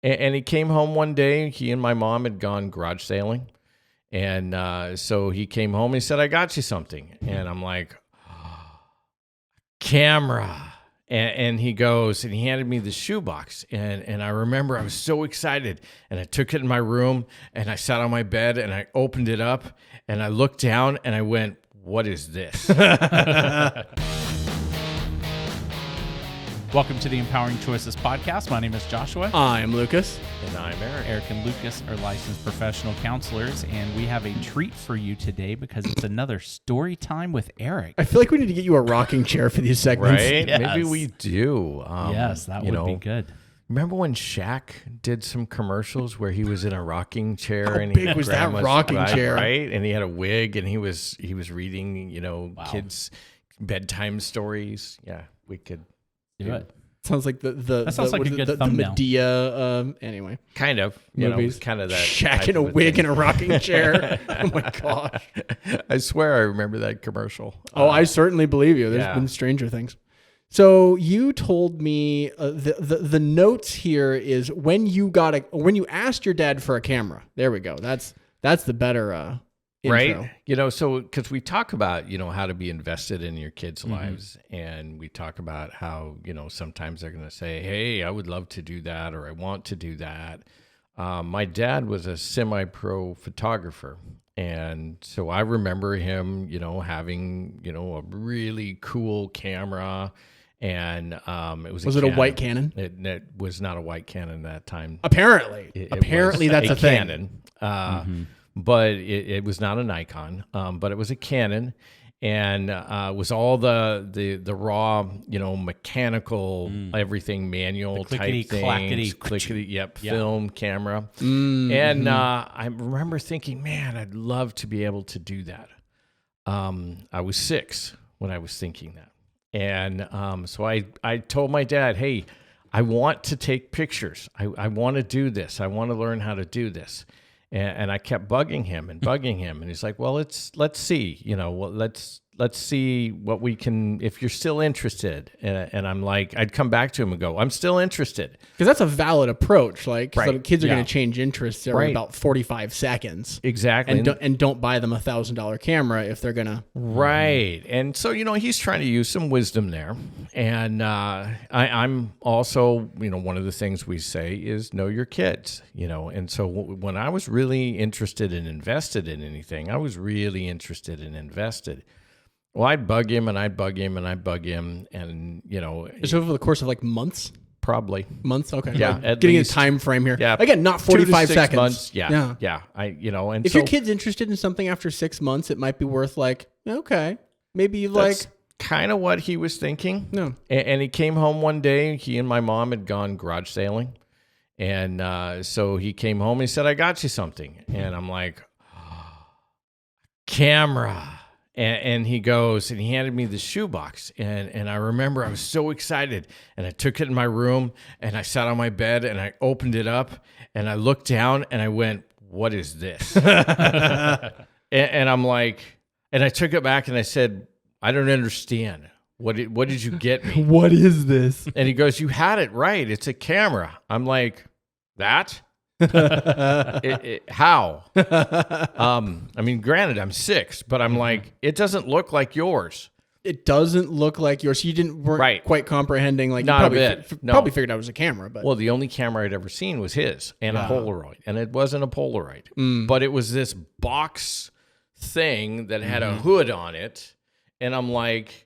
And he came home one day. He and my mom had gone garage sailing. And so he came home and he said, I got you something. And I'm like, camera. And he goes, and he handed me the shoebox. And I remember I was so excited. And I took it in my room and I sat on my bed and I opened it up and I looked down and I went, what is this? Welcome to the Empowering Choices podcast. My name is Joshua. I'm Lucas. And I'm Eric. Eric and Lucas are licensed professional counselors, and we have a treat for you today because it's another story time with Eric. I feel like we need to get you a rocking chair for these segments. Right? Yes. Maybe we do. Yes, that would be good. Remember when Shaq did some commercials where he was in a rocking chair? How and big was that rocking chair? Right? And he had a wig and he was reading, kids' bedtime stories. Yeah, we could do it. Sounds like that sounds like a good thumbnail. The Medea, anyway. Kind of. Movies. Kind of that. Shaq in a wig and a rocking chair. Oh my gosh. I swear I remember that commercial. I certainly believe you. There's yeah. been stranger things. So you told me the notes here is when you asked your dad for a camera. There we go. That's the better intro. Right. So because we talk about, how to be invested in your kids' lives, and we talk about how, sometimes they're going to say, hey, I would love to do that, or I want to do that. My dad was a semi-pro photographer. And so I remember him, having, a really cool camera. And it was it a white Canon? It was not a white Canon at that time. Apparently. Apparently that's a thing. Canon. But it was not a Nikon, but it was a Canon, and it was all the raw, mechanical, everything manual type things. Clickety, film camera. And I remember thinking, man, I'd love to be able to do that. I was 6 when I was thinking that. And so I told my dad, hey, I want to take pictures. I want to do this. I want to learn how to do this. And I kept bugging him, and he's like, "Well, let's see, let's see what we can. If you're still interested." And I'm like, I'd come back to him and go, "I'm still interested," because that's a valid approach. Like, right. So kids are going to change interests every about 45 seconds, exactly, and don't buy them $1,000 camera if they're gonna. Right, and so he's trying to use some wisdom there, and I'm also one of the things we say is know your kids, and so when I was really interested and invested in anything, I was really interested and invested. Well, I'd bug him and I'd bug him and I'd bug him, and So over the course of like months. Probably months. Okay. Yeah. Getting a time frame here. Yeah. Again, not 45 seconds. Months. Yeah. And if your kid's interested in something after 6 months, it might be worth like, okay, maybe you like. Kind of what he was thinking. No. And he came home one day. He and my mom had gone garage sailing. And so he came home and he said, I got you something. And I'm like, camera. And he goes, and he handed me the shoebox. And I remember I was so excited. And I took it in my room and I sat on my bed and I opened it up and I looked down and I went, what is this? and I'm like, and I took it back and I said, I don't understand. What did you get me? What is this? And he goes, you had it right. It's a camera. I'm like, that? How? Granted, I'm 6, but I'm like, it doesn't look like yours. It doesn't look like yours. You weren't quite comprehending. Like, not you probably, a bit. No. Probably figured out it was a camera. But well, the only camera I'd ever seen was his and a Polaroid, and it wasn't a Polaroid, but it was this box thing that had a hood on it, and I'm like,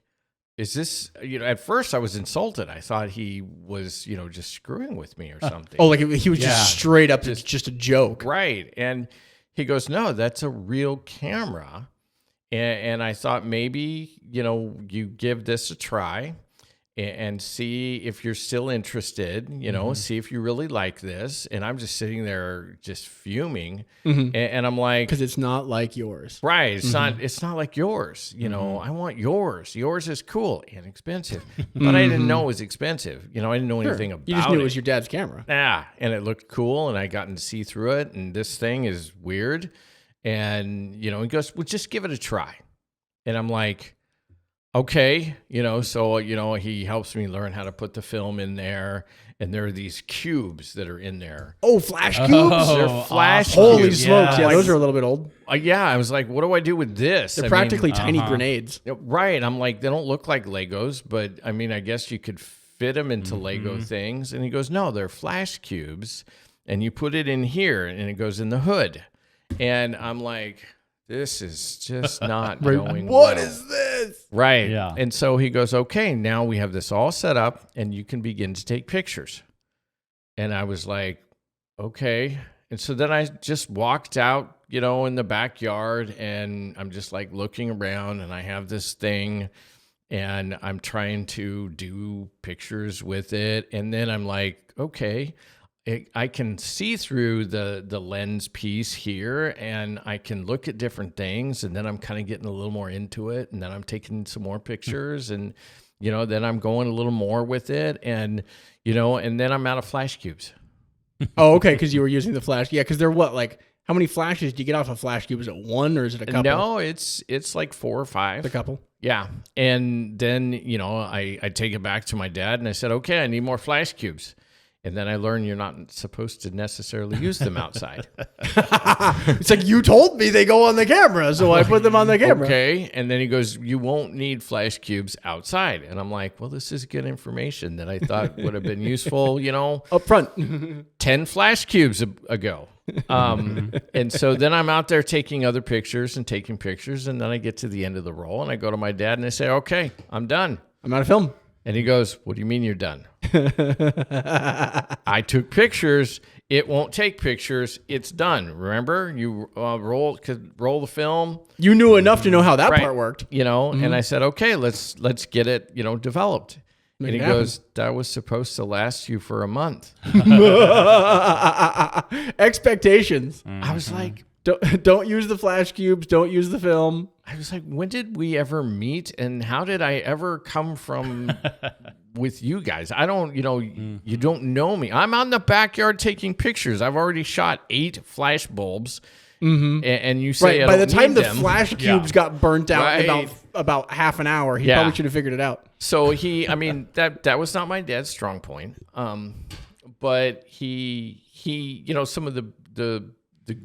is this, at first I was insulted. I thought he was, just screwing with me or something. Like he was just straight up, just a joke. Right. And he goes, no, that's a real camera. And I thought maybe, you give this a try and see if you're still interested, see if you really like this. And I'm just sitting there just fuming. And I'm like, because it's not like yours. Right. It's not like yours. I want yours. Yours is cool and expensive. But I didn't know it was expensive. I didn't know anything about it. You just knew it was your dad's camera. Yeah. And it looked cool and I got to see through it. And this thing is weird. And, he goes, well, just give it a try. And I'm like, okay, so, he helps me learn how to put the film in there and there are these cubes that are in there. Oh, flash cubes. They're flash awesome. Holy cubes. smokes! Yeah, Yes. those are a little bit old. Yeah, I was like, what do I do with this? They're I mean, practically tiny grenades. right. I'm like, they don't look like Legos, but I mean, I guess you could fit them into Lego things. And he goes, no, they're flash cubes, and you put it in here, and it goes in the hood. And I'm like, this is just not going What well. is this? Right. Yeah. And so he goes, okay, now we have this all set up, and you can begin to take pictures. And I was like, okay. And so then I just walked out, in the backyard, and I'm just like looking around, and I have this thing, and I'm trying to do pictures with it. And then I'm like, okay, I can see through the lens piece here, and I can look at different things. And then I'm kind of getting a little more into it. And then I'm taking some more pictures, and, then I'm going a little more with it. And, and then I'm out of flash cubes. Oh, okay, because you were using the flash. Yeah, because they're what, like, how many flashes do you get off a flash cube? Is it one or is it a couple? No, it's like 4 or 5. A couple. Yeah. And then, I take it back to my dad, and I said, okay, I need more flash cubes. And then I learned you're not supposed to necessarily use them outside. It's like, you told me they go on the camera, so I put them on the camera. Okay. And then he goes, you won't need flash cubes outside. And I'm like, well, this is good information that I thought would have been useful, Up front. 10 flash cubes ago. And so then I'm out there taking other pictures and taking pictures. And then I get to the end of the roll, and I go to my dad and I say, okay, I'm done. I'm out of film. And he goes, what do you mean you're done? I took pictures. It won't take pictures. It's done. Remember, you roll the film. You knew enough to know how that Right. part worked. And I said, okay, let's get it, developed. Make and he it happen. goes, that was supposed to last you for a month. Expectations. I was like, Don't use the flash cubes. Don't use the film. I was like, when did we ever meet, and how did I ever come from with you guys? I don't, you don't know me. I'm out in the backyard taking pictures. I've already shot 8 flash bulbs, and you say, Right. I By the don't time need the them. flash cubes got burnt out in Right. about half an hour, he Yeah. probably should have figured it out. So that was not my dad's strong point. But he some of the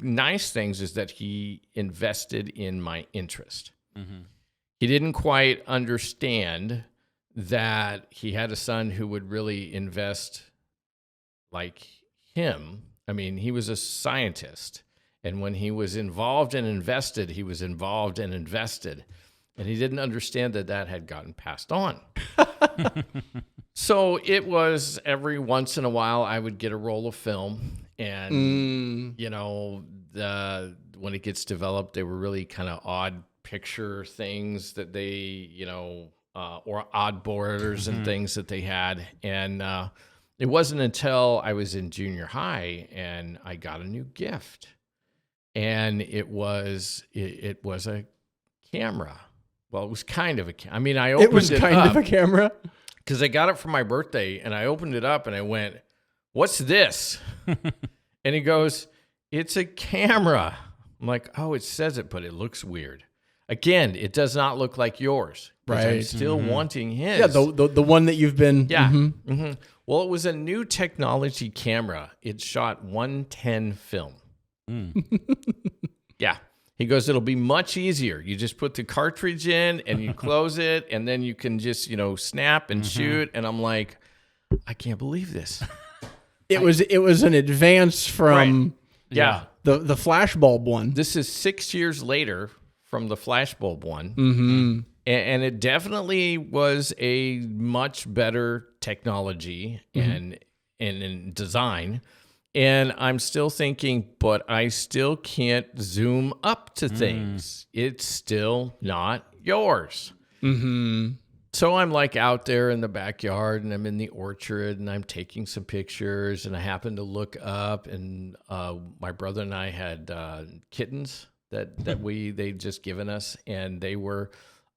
nice things is that he invested in my interest. He didn't quite understand that he had a son who would really invest like him. I mean, he was a scientist, and when he was involved and invested, he was involved and invested. And he didn't understand that had gotten passed on. So it was every once in a while I would get a roll of film, and when it gets developed, they were really kind of odd picture things that they, or odd borders and things that they had. And it wasn't until I was in junior high and I got a new gift, and it was a camera. Well, it was kind of a camera. I mean, I opened It was kind of a camera. because I got it for my birthday, and I opened it up and I went, what's this? And he goes, it's a camera. I'm like, oh, it says it, but it looks weird. Again, it does not look like yours. 'Cause I'm Right. still wanting his. Yeah, the one that you've been. Yeah. Mhm. Well, it was a new technology camera. It shot 110 film. Yeah. He goes, it'll be much easier. You just put the cartridge in and you close it, and then you can just, snap and shoot. And I'm like, I can't believe this. It was an advance from Yeah. the flashbulb one. This is 6 years later from the flashbulb one. Mm-hmm. And it definitely was a much better technology and in design. And I'm still thinking, but I still can't zoom up to things. It's still not yours. Mm-hmm. So I'm like out there in the backyard, and I'm in the orchard, and I'm taking some pictures, and I happen to look up, and my brother and I had kittens that they'd just given us, and they were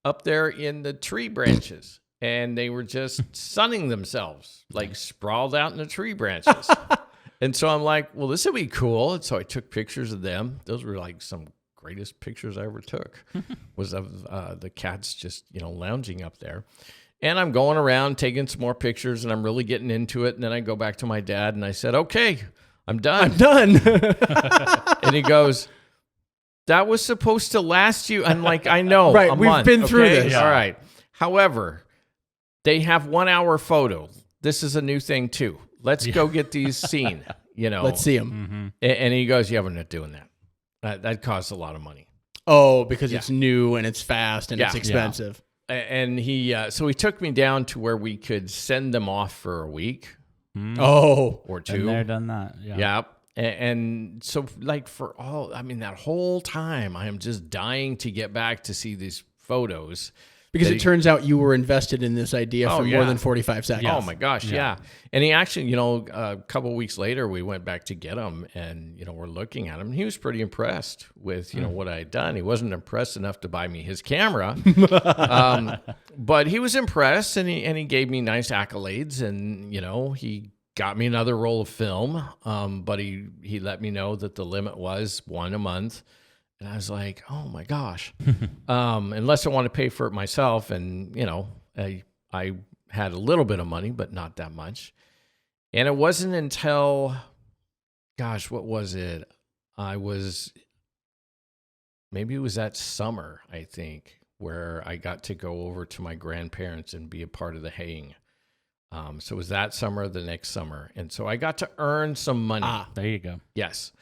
up there in the tree branches, and they were just sunning themselves, like sprawled out in the tree branches. And so I'm like, well, this would be cool. And so I took pictures of them. Those were like some greatest pictures I ever took, was of the cats just, lounging up there. And I'm going around taking some more pictures, and I'm really getting into it. And then I go back to my dad, and I said, okay, I'm done. I'm done. And he goes, that was supposed to last you. I'm like, I know. Right, a we've month, been through okay? this. All right. However, they have 1 hour photo. This is a new thing too. Let's go get these seen, Let's see them. And he goes, yeah, we're not doing that. That costs a lot of money. Oh, because it's new and it's fast and it's Yeah. expensive. And so he took me down to where we could send them off for a week Oh, or Been two. there, done that. Yeah. Yeah. And so like that whole time I am just dying to get back to see these photos. because it turns out you were invested in this idea for more yeah. than 45 seconds. Oh my gosh, yeah. And he actually, a couple of weeks later, we went back to get him, and we're looking at him. And he was pretty impressed with what I had done. He wasn't impressed enough to buy me his camera, but he was impressed, and he gave me nice accolades, and he got me another roll of film. But he let me know that the limit was one a month. And I was like, oh my gosh, unless I want to pay for it myself. And, I had a little bit of money, but not that much. And it wasn't until, gosh, what was it? Maybe it was that summer, I think, where I got to go over to my grandparents and be a part of the haying. So it was that summer, the next summer. And so I got to earn some money. There you go. Yes.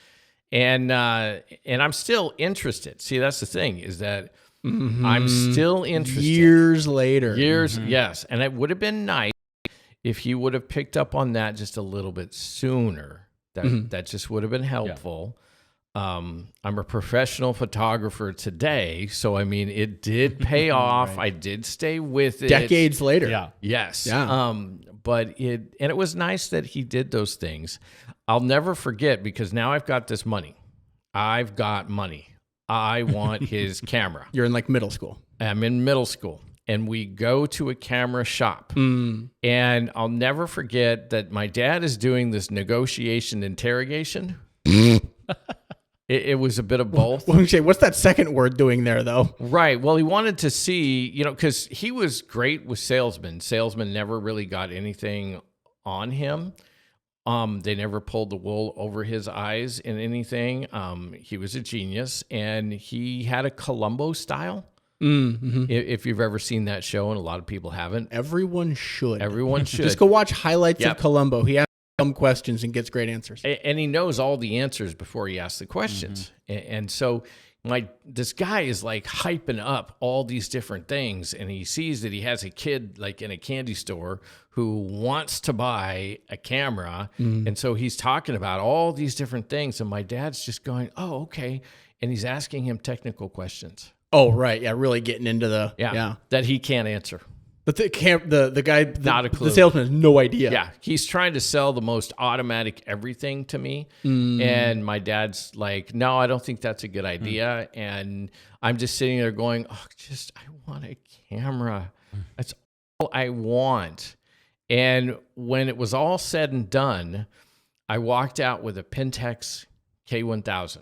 And I'm still interested. See, that's the thing, is that I'm still interested. Years later. Yes. And it would have been nice if he would have picked up on that just a little bit sooner. That just would have been helpful. Yeah. I'm a professional photographer today, so I mean, it did pay off. Right. I did stay with it. Decades later. Yeah. Yes. Yeah. But it was nice that he did those things. I'll never forget, because now I've got this money. I've got money. I want his camera. You're in like middle school. I'm in middle school, and we go to a camera shop. And I'll never forget that my dad is doing this negotiation interrogation. It was a bit of both. What's that second word doing there, though? Right. Well, he wanted to see, because he was great with salesmen. Salesmen never really got anything on him. They never pulled the wool over his eyes in anything. He was a genius, and he had a Columbo style. If you've ever seen that show, and a lot of people haven't. Everyone should. Everyone should. Just go watch highlights of Columbo. He asks dumb questions and gets great answers. And he knows all the answers before he asks the questions. And so this guy is like hyping up all these different things, and he sees that he has a kid like in a candy store who wants to buy a camera. And so he's talking about all these different things, and my dad's just going, oh, okay. And he's asking him technical questions. Oh, right. Yeah, really getting into the that he can't answer. But the guy, Not a clue. The salesman has no idea. Yeah, he's trying to sell the most automatic everything to me. And my dad's like, no, I don't think that's a good idea. And I'm just sitting there going, I want a camera. That's all I want. And when it was all said and done, I walked out with a Pentax K1000.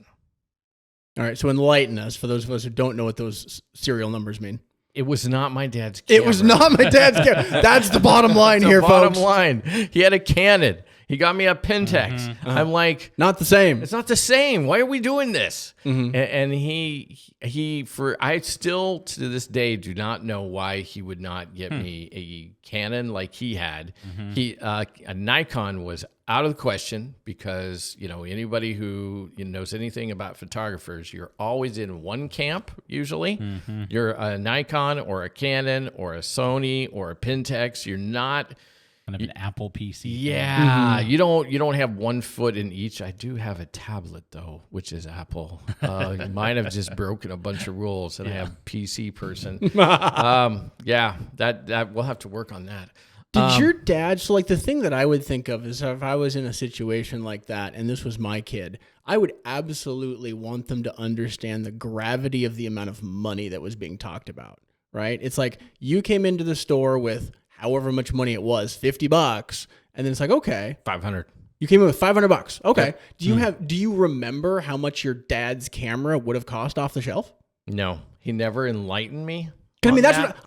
All right, so enlighten us, for those of us who don't know what those serial numbers mean. It was not my dad's camera. It was not my dad's camera. That's the bottom line here, folks. Bottom line. He had a Canon. He got me a Pentax. I'm like, not the same. It's not the same. Why are we doing this? And I still to this day do not know why he would not get me a Canon like he had. A Nikon was out of the question, because anybody who knows anything about photographers, you're always in one camp usually. You're a Nikon or a Canon or a Sony or a Pentax. You're not kind of an Apple PC. Yeah, you don't have one foot in each. I do have a tablet though, which is Apple. Mine have just broken a bunch of rules, and I have PC person. That we'll have to work on that. Did your dad, so like the thing that I would think of is, if I was in a situation like that and this was my kid, I would absolutely want them to understand the gravity of the amount of money that was being talked about, right? It's like you came into the store with however much money it was, $50, and then it's like, okay, 500. You came in with $500. Okay. Yeah. Do you remember how much your dad's camera would have cost off the shelf? No, he never enlightened me. I mean, that's that. what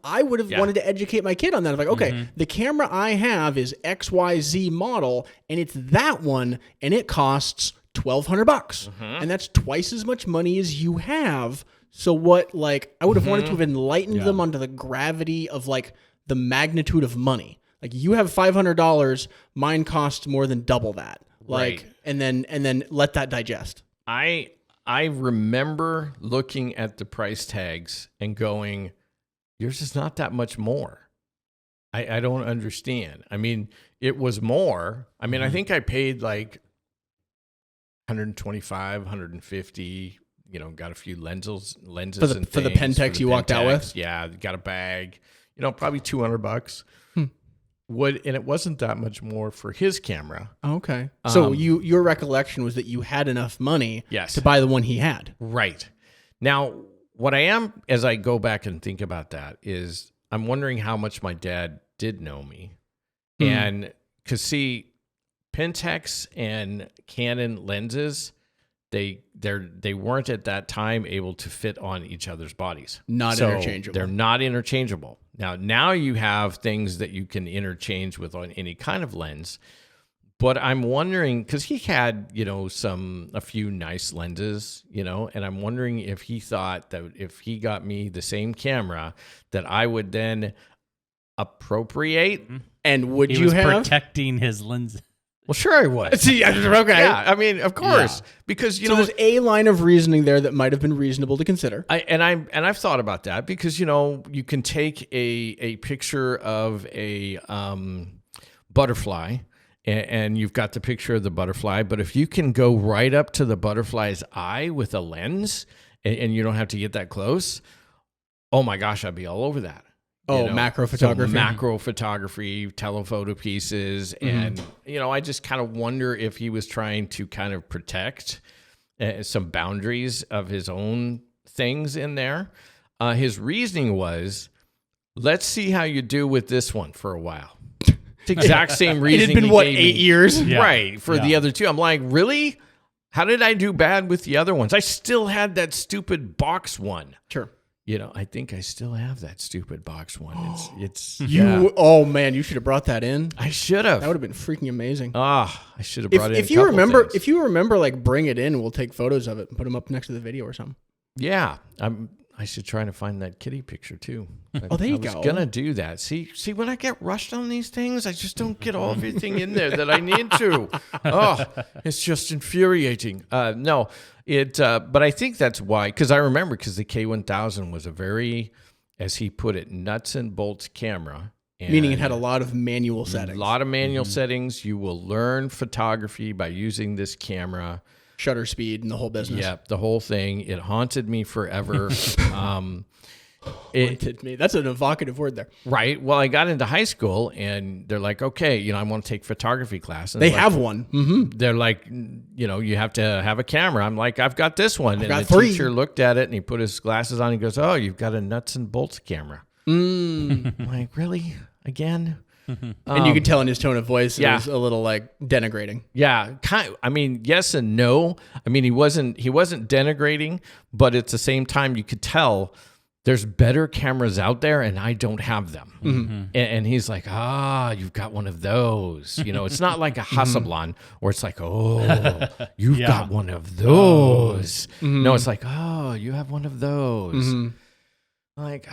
I would have wanted to educate my kid on that. I'm like, okay, the camera I have is XYZ model, and it's that one, and it costs $1,200, and that's twice as much money as you have. So what? Like, I would have wanted to have enlightened them onto the gravity of like the magnitude of money. Like, you have $500, mine costs more than double that. Like, Right. and then let that digest. I remember looking at the price tags and going, yours is not that much more. I don't understand. I mean, it was more. I mean, I think I paid like 125, 150, got a few lenses For the and for the things, Pentex you walked out with? Yeah, got a bag, probably $200. And it wasn't that much more for his camera. Okay. So your recollection was that you had enough money to buy the one he had. Right. Now, what I am, as I go back and think about that, is I'm wondering how much my dad did know me. And because, see, Pentax and Canon lenses, they weren't at that time able to fit on each other's bodies. Not interchangeable. They're not interchangeable. Now you have things that you can interchange with on any kind of lens. But I'm wondering, because he had, a few nice lenses, and I'm wondering if he thought that if he got me the same camera, that I would then appropriate. And would He you was have? protecting his lens. Well, sure I would. See, okay. Yeah, I mean, of course, because So there's a line of reasoning there that might have been reasonable to consider. I've thought about that because you can take a picture of a butterfly and you've got the picture of the butterfly, but if you can go right up to the butterfly's eye with a lens and you don't have to get that close, oh my gosh, I'd be all over that. Macro photography. So macro photography, telephoto pieces. And, I just kind of wonder if he was trying to kind of protect some boundaries of his own things in there. His reasoning was, let's see how you do with this one for a while. It's the exact same reasoning. It had been, 8 years? Yeah. Right, for the other two. I'm like, really? How did I do bad with the other ones? I still had that stupid box one. Sure. I think I still have that stupid box one. It's Oh man, you should have brought that in. I should have. That would have been freaking amazing. I should have brought it in. If you remember, like, bring it in, we'll take photos of it and put them up next to the video or something. Yeah, I should try to find that kitty picture too. There you go. I was gonna do that. See, when I get rushed on these things, I just don't get all everything in there that I need to. Oh, it's just infuriating. No, but I think that's why. Because I remember, because the K1000 was a very, as he put it, nuts and bolts camera. Meaning it had a lot of manual settings. A lot of manual settings. You will learn photography by using this camera. Shutter speed and the whole business. Yeah, the whole thing. It haunted me forever. Haunted me. That's an evocative word there. Right. Well, I got into high school and they're like, okay, I want to take photography class. And they have one. Mm-hmm. They're like, you have to have a camera. I'm like, I've got this one. And the 3. teacher looked at it and he put his glasses on and goes, oh, you've got a nuts and bolts camera. I'm like, really? Again? And you can tell in his tone of voice it was a little like denigrating. Yeah, yes and no. I mean, he wasn't denigrating, but at the same time, you could tell there's better cameras out there, and I don't have them. And he's like, you've got one of those. It's not like a Hasselblad where it's like, oh, you've got one of those. No, it's like, oh, you have one of those. Like,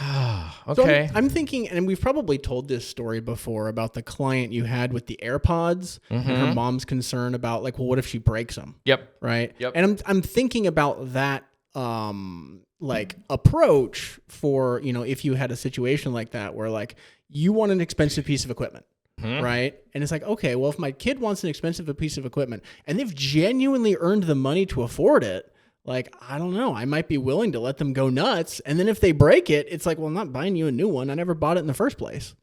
okay. So I'm thinking, and we've probably told this story before about the client you had with the AirPods and her mom's concern about, like, well, what if she breaks them? Yep. Right. Yep. And I'm thinking about that, like, approach for, if you had a situation like that where, like, you want an expensive piece of equipment. Right. And it's like, okay, well, if my kid wants an expensive piece of equipment and they've genuinely earned the money to afford it, like, I don't know, I might be willing to let them go nuts. And then if they break it, it's like, well, I'm not buying you a new one. I never bought it in the first place.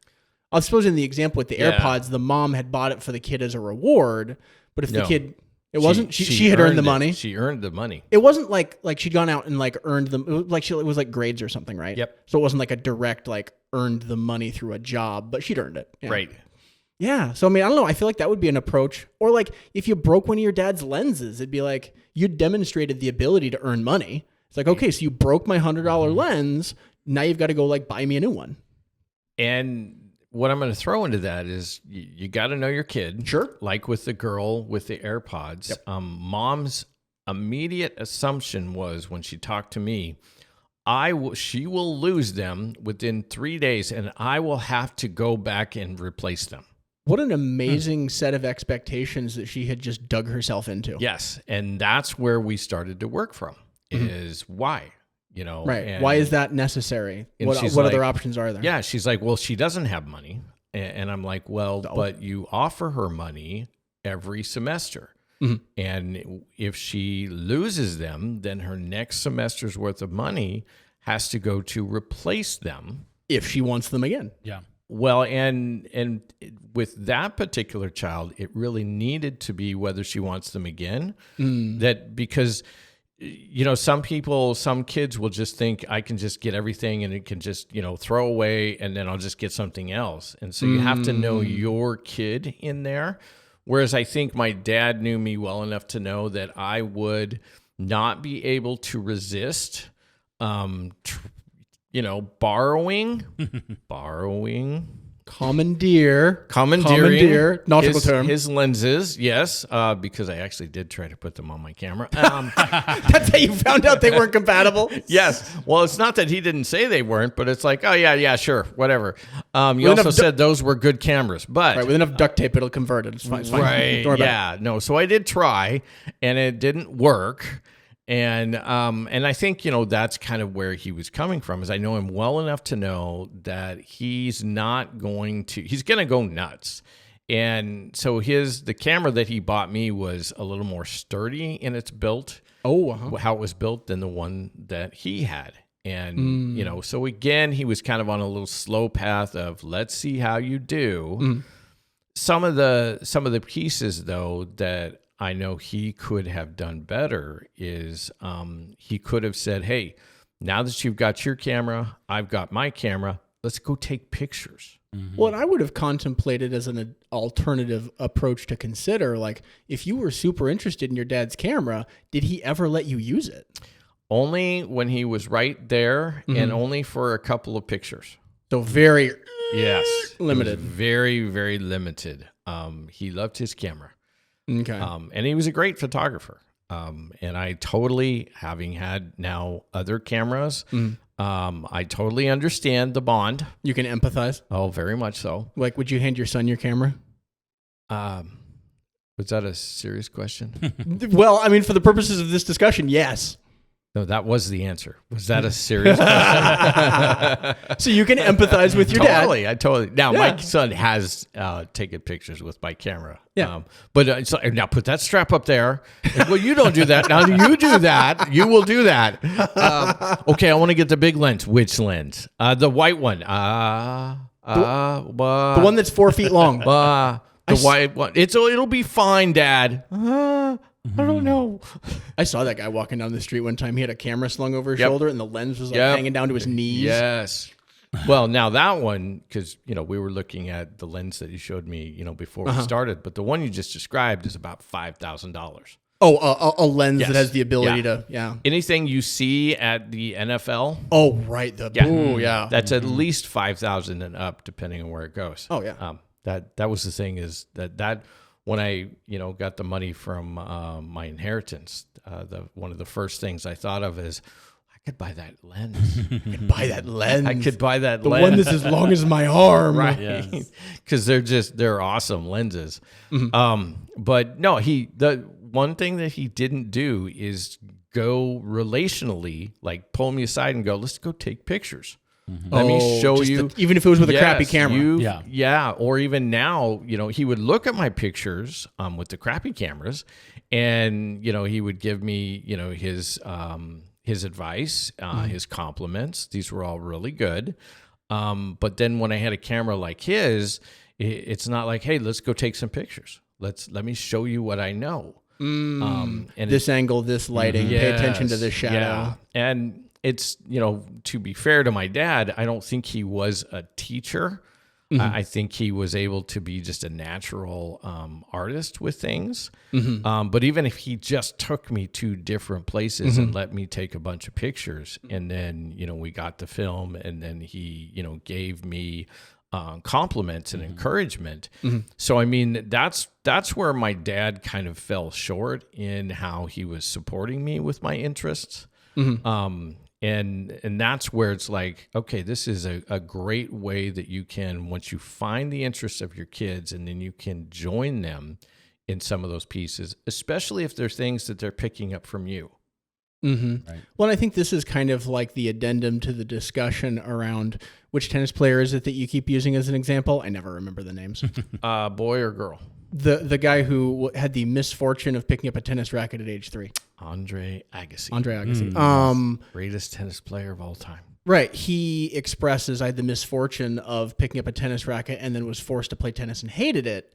I suppose in the example with the AirPods, the mom had bought it for the kid as a reward. But if the kid, she had earned the money. She earned the money. It wasn't like she'd gone out and like earned them. It was like grades or something, right? Yep. So it wasn't like a direct, like, earned the money through a job, but she'd earned it. Yeah. Right. Yeah. So, I mean, I don't know. I feel like that would be an approach. Or like if you broke one of your dad's lenses, it'd be like you demonstrated the ability to earn money. It's like, okay, so you broke my $100 lens. now you've got to go like buy me a new one. And what I'm going to throw into that is you got to know your kid. Sure. Like with the girl with the AirPods. Yep. Mom's immediate assumption was when she talked to me, she will lose them within 3 days, and I will have to go back and replace them. What an amazing set of expectations that she had just dug herself into. Yes, and that's where we started to work from. Is why, Right. And, why is that necessary? What she's other like- options are there? Yeah, she's like, well, she doesn't have money, and I'm like, well, but you offer her money every semester. And if she loses them, then her next semester's worth of money has to go to replace them. If she wants them again. Yeah. Well, and with that particular child, it really needed to be whether she wants them again. That because, some kids will just think I can just get everything and it can just, throw away and then I'll just get something else. And so you have to know your kid in there. Whereas I think my dad knew me well enough to know that I would not be able to resist, borrowing, commandeering, nautical term. his lenses, yes, because I actually did try to put them on my camera. That's how you found out they weren't compatible? Yes. Well, it's not that he didn't say they weren't, but it's like, oh, yeah, sure, whatever. You also said those were good cameras, but... Right, with enough duct tape, it'll convert it. It's fine. It's fine. Right, Don't worry about yeah. No, so I did try, and it didn't work. And I think, that's kind of where he was coming from, is I know him well enough to know that he's going to go nuts. And so the camera that he bought me was a little more sturdy in its built, how it was built than the one that he had. And, so again, he was kind of on a little slow path of let's see how you do. Some of the pieces though, that I know he could have done better is he could have said, hey, now that you've got your camera, I've got my camera, let's go take pictures. Well, and I would have contemplated as an alternative approach to consider, like if you were super interested in your dad's camera, did he ever let you use it? Only when he was right there and only for a couple of pictures. So very It limited. was very, very limited. He loved his camera. Okay. And he was a great photographer. And I totally, having had now other cameras, I totally understand the bond. You can empathize? Oh, very much so. Like, would you hand your son your camera? Was that a serious question? Well, I mean, for the purposes of this discussion, yes. No, that was the answer. Was that a serious question? So you can empathize with your dad. I totally. Now, my son has taken pictures with my camera. Yeah. But now put that strap up there. Like, well, you don't do that. Now you do that. You will do that. Okay, I want to get the big lens. Which lens? The white one. The one that's 4 feet long. The white one. It'll be fine, Dad. I don't know. I saw that guy walking down the street one time. He had a camera slung over his shoulder, and the lens was like hanging down to his knees. Yes. Well, now that one, because we were looking at the lens that you showed me, before we started, but the one you just described is about $5,000. Oh, a lens that has the ability to, Anything you see at the NFL. Oh, right. That's at least 5,000 and up, depending on where it goes. Oh, yeah. That was the thing is that when I got the money from my inheritance, one of the first things I thought of is I could buy that lens. I could buy that lens. I could buy that the lens. one that's as long as my arm. Right. Because they're awesome lenses. But no, the one thing that he didn't do is go relationally, like pull me aside and go, let's go take pictures. Let me show you. Even if it was with a crappy camera. Or even now, he would look at my pictures with the crappy cameras, and he would give me his advice, his compliments. These were all really good. But then when I had a camera like his, it's not like, hey, let's go take some pictures. Let me show you what I know. And this angle, this lighting. Pay attention to this shadow. Yeah. And it's, to be fair to my dad, I don't think he was a teacher. I think he was able to be just a natural artist with things. But even if he just took me to different places and let me take a bunch of pictures, and then, we got the film, and then he, gave me compliments and encouragement. So, I mean, that's where my dad kind of fell short in how he was supporting me with my interests. And that's where it's like, okay, this is a great way that you can, once you find the interests of your kids, and then you can join them in some of those pieces, especially if there's things that they're picking up from you. Right. Well, I think this is kind of like the addendum to the discussion around which tennis player is it that you keep using as an example? I never remember the names. Boy or girl? The guy who had the misfortune of picking up a tennis racket at age 3. Andre Agassi. Greatest tennis player of all time. Right. He expresses, I had the misfortune of picking up a tennis racket and then was forced to play tennis and hated it.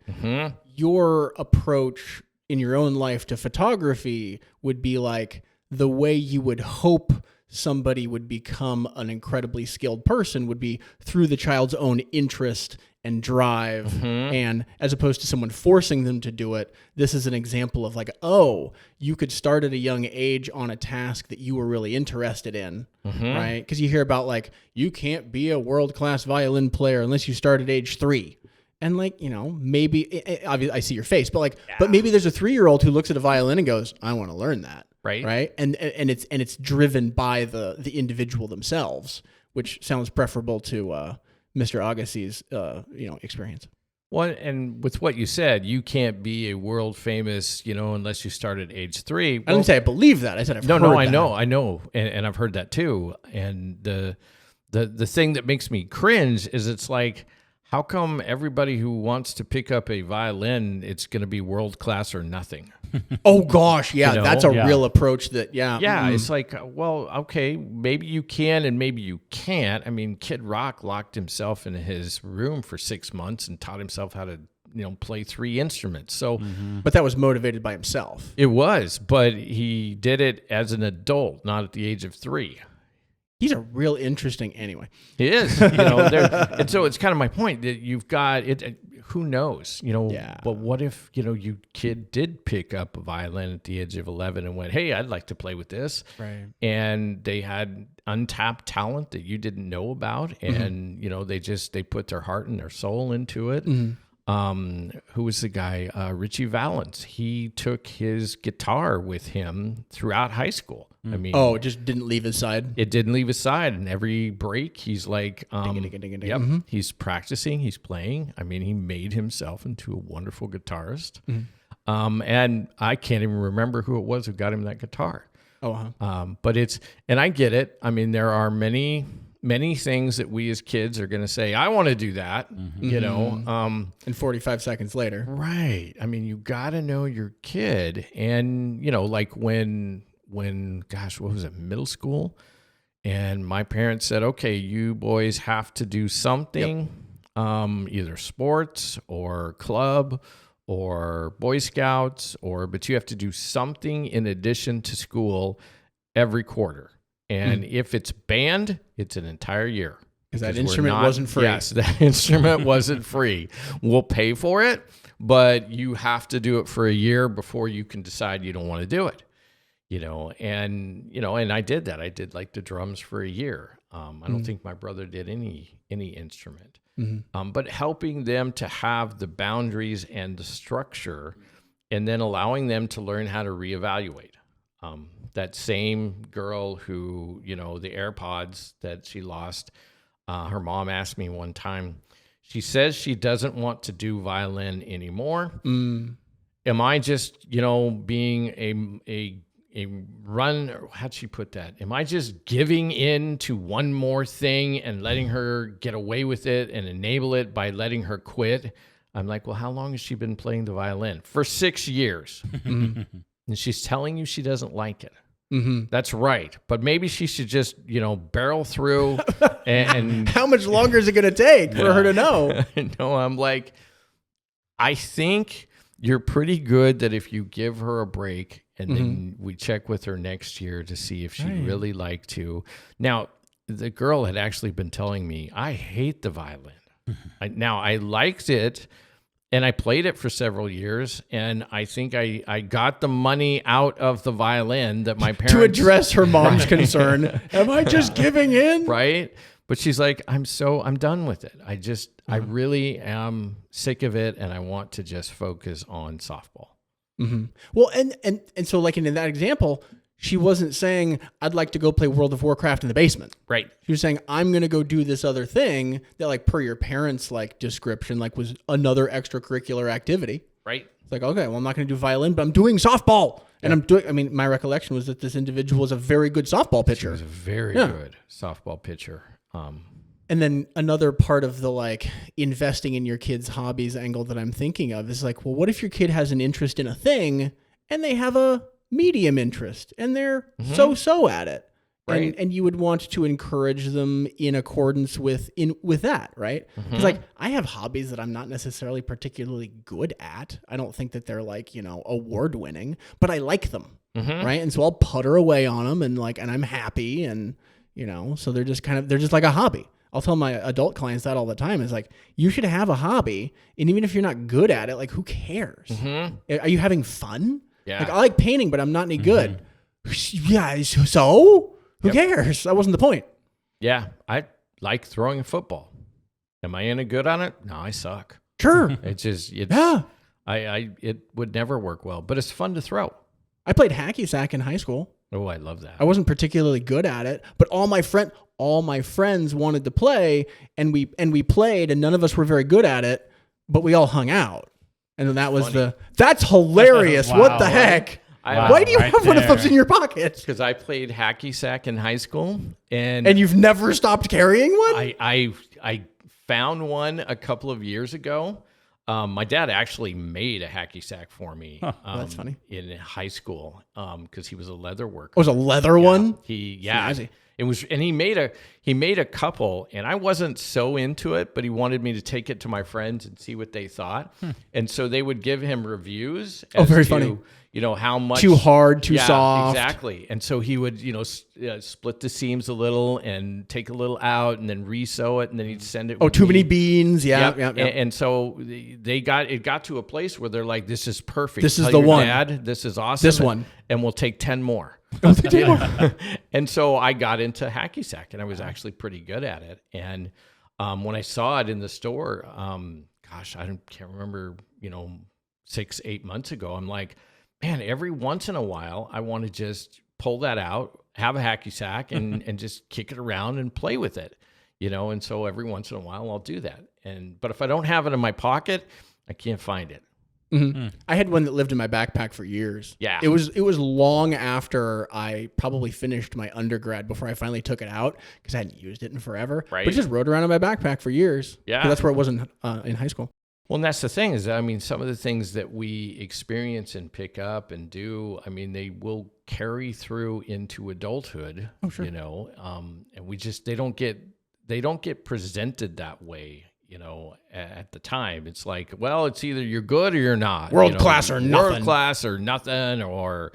Your approach in your own life to photography would be like the way you would hope somebody would become an incredibly skilled person would be through the child's own interest and drive, and as opposed to someone forcing them to do it. This is an example of like, oh, you could start at a young age on a task that you were really interested in, right? Because you hear about like, you can't be a world-class violin player unless you start at age 3. And like, maybe, obviously I see your face, but like, but maybe there's a 3-year-old who looks at a violin and goes, I want to learn that. Right. And it's driven by the individual themselves, which sounds preferable to, Mr. Agassi's, experience. Well, and with what you said, you can't be a world famous, unless you start at age 3. Well, I didn't say I believe that. I said I've heard No, that. I know, and I've heard that too. And the thing that makes me cringe is it's like, how come everybody who wants to pick up a violin, it's going to be world class or nothing? Oh gosh, yeah, that's a real approach. It's like, well, okay, maybe you can and maybe you can't. I mean, Kid Rock locked himself in his room for 6 months and taught himself how to, play 3 instruments. So, but that was motivated by himself. It was, but he did it as an adult, not at the age of 3. He's a real interesting anyway. He is, and so it's kind of my point that you've got it. Who knows, but what if, you kid did pick up a violin at the age of 11 and went, hey, I'd like to play with this. Right. And they had untapped talent that you didn't know about. And, they put their heart and their soul into it. Who was the guy? Richie Valens. He took his guitar with him throughout high school. I mean, it just didn't leave his side. It didn't leave his side, and every break he's like, he's practicing, he's playing. I mean, he made himself into a wonderful guitarist. And I can't even remember who it was who got him that guitar. But and I get it. I mean, there are many things that we as kids are going to say, I want to do that, and 45 seconds later. Right. I mean, you got to know your kid. And, like when, gosh, what was it, middle school? And my parents said, okay, you boys have to do something, either sports or club or Boy Scouts, but you have to do something in addition to school every quarter. And if it's band, it's an entire year. Because that instrument wasn't free. Yes, that instrument wasn't free. We'll pay for it, but you have to do it for a year before you can decide you don't want to do it. And I did that. I did like the drums for a year. I don't think my brother did any instrument. But helping them to have the boundaries and the structure, and then allowing them to learn how to reevaluate. That same girl who, the AirPods that she lost, her mom asked me one time, she says she doesn't want to do violin anymore. Am I just, being a run, how'd she put that? Am I just giving in to one more thing and letting her get away with it and enable it by letting her quit? I'm like, well, how long has she been playing the violin? For 6 years. And she's telling you she doesn't like it. That's right. But maybe she should just, barrel through and how much longer is it going to take for her to know? No, I'm like, I think you're pretty good that if you give her a break and then we check with her next year to see if she'd really like to. Now, the girl had actually been telling me, I hate the violin. Now, I liked it, and I played it for several years, and I think I got the money out of the violin that my parents... To address her mom's concern. Am I just giving in? Right? But she's like, I'm done with it. I really am sick of it, and I want to just focus on softball. Mm-hmm. Well, and so like in that example, she wasn't saying, I'd like to go play World of Warcraft in the basement. Right. She was saying, I'm going to go do this other thing that, like, per your parents' like description, like was another extracurricular activity. Right. It's like, okay, well, I'm not going to do violin, but I'm doing softball. And my recollection was that this individual was a very good softball pitcher. She was a very good softball pitcher. And then another part of the like investing in your kid's hobbies angle that I'm thinking of is like, well, what if your kid has an interest in a thing and they have a medium interest and they're so at it? Right. And you would want to encourage them in accordance with that, right? Because like I have hobbies that I'm not necessarily particularly good at. I don't think that they're like, award winning, but I like them. Right. And so I'll putter away on them and I'm happy. And, so they're just like a hobby. I'll tell my adult clients that all the time is like, you should have a hobby. And even if you're not good at it, like who cares? Are you having fun? Yeah. Like I like painting, but I'm not any good. Yeah. So who cares? That wasn't the point. Yeah. I like throwing a football. Am I any good on it? No, I suck. Sure. It would never work well, but it's fun to throw. I played hacky sack in high school. Oh, I love that. I wasn't particularly good at it, but all my friends wanted to play, and we played, and none of us were very good at it, but we all hung out. And then that was that's hilarious. Wow. What the heck? Why do you have one of those in your pocket? Because I played hacky sack in high school, and you've never stopped carrying one? I found one a couple of years ago. My dad actually made a hacky sack for me. That's funny. In high school, because he was a leather worker. Oh, it was a leather one? It was, and he made a couple, and I wasn't so into it, but he wanted me to take it to my friends and see what they thought. And so they would give him reviews. Very funny. How much too hard, too soft. Exactly. And so he would, split the seams a little and take a little out and then re-sew it, and then he'd send it. Oh, too many beans. Yeah. And so it got to a place where they're like, this is perfect. This is Tell the your one. Dad, this is awesome. This one. And we'll take 10 more. And so I got into hacky sack, and I was actually pretty good at it. And when I saw it in the store, can't remember, 6-8 months ago, I'm like, man, every once in a while, I want to just pull that out, have a hacky sack, and just kick it around and play with it, And so every once in a while, I'll do that. But if I don't have it in my pocket, I can't find it. I had one that lived in my backpack for years. Yeah. It was long after I probably finished my undergrad before I finally took it out because I hadn't used it in forever. Right. But it just rode around in my backpack for years. Yeah. 'Cause that's where it was in high school. Well, and that's the thing is, some of the things that we experience and pick up and do, they will carry through into adulthood. Oh, sure. And they don't get presented that way. At the time, it's like, well, it's either you're good or you're not. World class or nothing. World class or nothing. Or,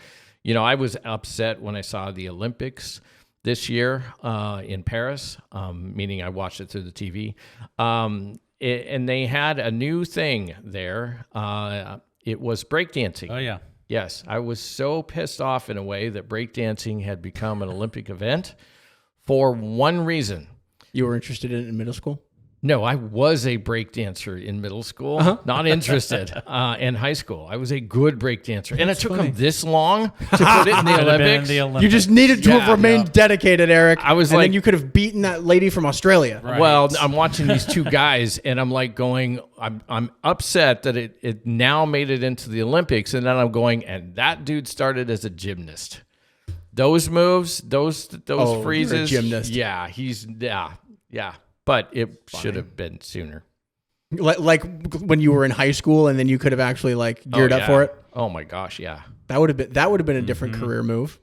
I was upset when I saw the Olympics this year in Paris, meaning I watched it through the TV. And they had a new thing there. It was breakdancing. Oh, yeah. Yes. I was so pissed off in a way that breakdancing had become an Olympic event for one reason. You were interested in it in middle school? No, I was a breakdancer in middle school, not interested. In high school, I was a good breakdancer. And it took them this long to put it in the Olympics. You just needed to have remained dedicated, Eric. I was then you could have beaten that lady from Australia. Right. Well, I'm watching these two guys, and I'm like going, I'm upset that it now made it into the Olympics. And then I'm going, and that dude started as a gymnast. Those moves, those freezes. You're a gymnast. Yeah, yeah. But it should have been sooner. Like when you were in high school, and then you could have actually geared up for it. Oh my gosh, yeah. That would have been a different career move.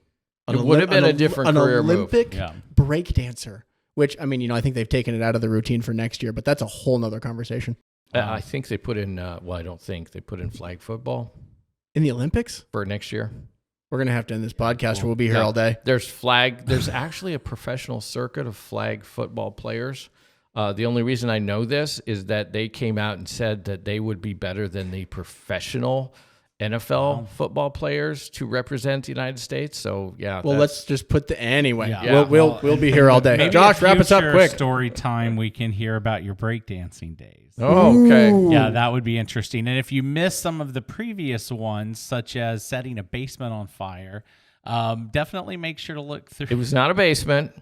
It would have been a different career move. An Olympic breakdancer, which I think they've taken it out of the routine for next year, but that's a whole nother conversation. I think they put in. I don't think they put in flag football in the Olympics for next year. We're gonna have to end this podcast, or we'll be here all day. There's actually a professional circuit of flag football players. The only reason I know this is that they came out and said that they would be better than the professional NFL football players to represent the United States. So yeah. Well, let's just put anyway. Yeah. We'll be here all day. Maybe Josh, wrap us up quick. Story time. We can hear about your breakdancing days. Oh, okay. Yeah, that would be interesting. And if you missed some of the previous ones, such as setting a basement on fire, definitely make sure to look through. It was not a basement.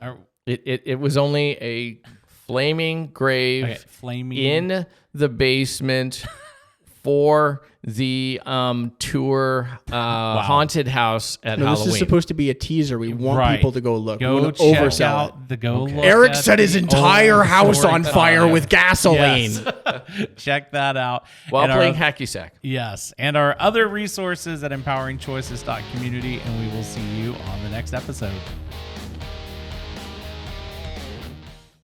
It was only a flaming grave in the basement for the tour haunted house at Halloween. This is supposed to be a teaser. We want people to go look. Go check out the go look. Erik set his entire house on fire with gasoline. Yes. Check that out. While playing hacky sack. Yes. And our other resources at empoweringchoices.community, and we will see you on the next episode.